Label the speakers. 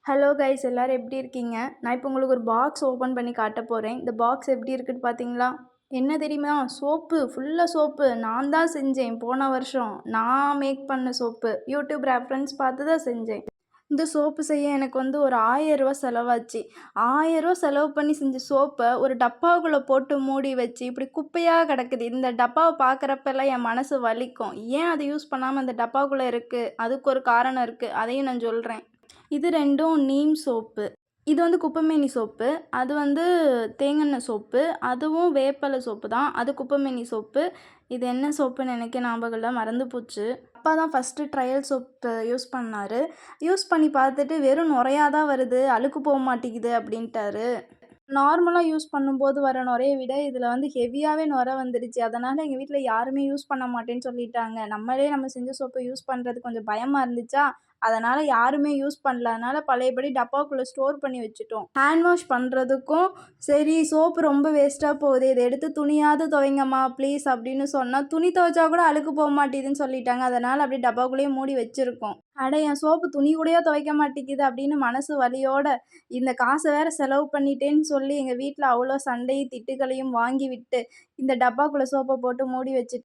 Speaker 1: Hello guys எல்லாரும் எப்படி இருக்கீங்க? நான் இப்போ உங்களுக்கு ஒரு பாக்ஸ் ஓப்பன் பண்ணி காட்ட போறேன். இந்த பாக்ஸ் எப்படி இருக்குன்னு பார்த்தீங்களா? என்ன தெரியுமா? சோப்பு, ஃபுல்லா சோப்பு. நான் தான் செஞ்சேன் போன வருஷம். நான் மேக் பண்ண சோப்பு. யூடியூப் ரெஃபரன்ஸ் பார்த்து தான் செஞ்சேன். இந்த சோப்பு செய்ய எனக்கு வந்து ஒரு ரூ. 1000 செலவாச்சு. ரூ. 1000 செலவு பண்ணி செஞ்ச சோப்ப ஒரு டப்பாக்குள்ள போட்டு மூடி வச்சு இப்படி குப்பையா கிடக்குது. இந்த டப்பாவ பார்க்குறப்பலாம் என் மனசு வலிக்கும். ஏன் அத யூஸ் பண்ணாம அந்த டப்பாக்குள்ள இருக்கு? அதுக்கு ஒரு காரணம் இருக்கு. அதையும் நான் சொல்றேன். இது 2ம் நீம் சோப்பு. இது வந்து குப்பைமேனி சோப்பு. அது வந்து தேங்கெண்ணெய் சோப்பு. அதுவும் வேப்பில சோப்பு தான். அது குப்பைமேனி சோப்பு. இது என்ன சோப்புன்னு எனக்கே ஞாபகம் இல்ல. மறந்து போச்சு. அப்பா தான் ஃபர்ஸ்ட்டு ட்ரையல் சோப்பு யூஸ் பண்ணாரு. யூஸ் பண்ணி பார்த்துட்டு வெறும் நுரையா தான் வருது. அழுக்கு போ மாட்டேங்குது அப்படின்ட்டாரு. நார்மலா யூஸ் பண்ணும்போது வர நுரைய விட இதில வந்து ஹெவியாவே நுரை வந்துடுச்சு. அதனால எங்க வீட்ல யாருமே யூஸ் பண்ண மாட்டேன்னு சொல்லிட்டாங்க. நம்ம செஞ்ச சோப்ப யூஸ் பண்றதுக்கு கொஞ்சம் பயமா இருந்துச்சா, அதனால யாருமே யூஸ் பண்ணல. அதனால பழையபடி டப்பாக்குள்ள ஸ்டோர் பண்ணி வச்சுட்டோம். ஹேண்ட் வாஷ் பண்றதுக்கும் சரி சோப்பு ரொம்ப வேஸ்ட்டா போகுதே, இத எடுத்து துணியாவது துவைங்கம்மா ப்ளீஸ் அப்படின்னு சொன்னா, துணி துவைச்சா கூட அழுக்கு போ மாட்டேதுன்னு சொல்லிட்டாங்க. அதனால அப்படியே டப்பாக்குள்ளேயே மூடி வச்சிருக்கோம். அட என் சோப்பு துணி கூடயா துவைக்க மாட்டேங்குது அப்படின்னு மனசு வலியோட இந்த காச வேற செலவு பண்ணிட்டேன்னு சொல்லி எங்க வீட்ல அவ்ளோ சண்டையும், திட்டுக்களையும் வாங்கி விட்டு, இந்த டப்பாக்குள்ள சோப்ப போட்டு மூடி வச்சுட்டேன்.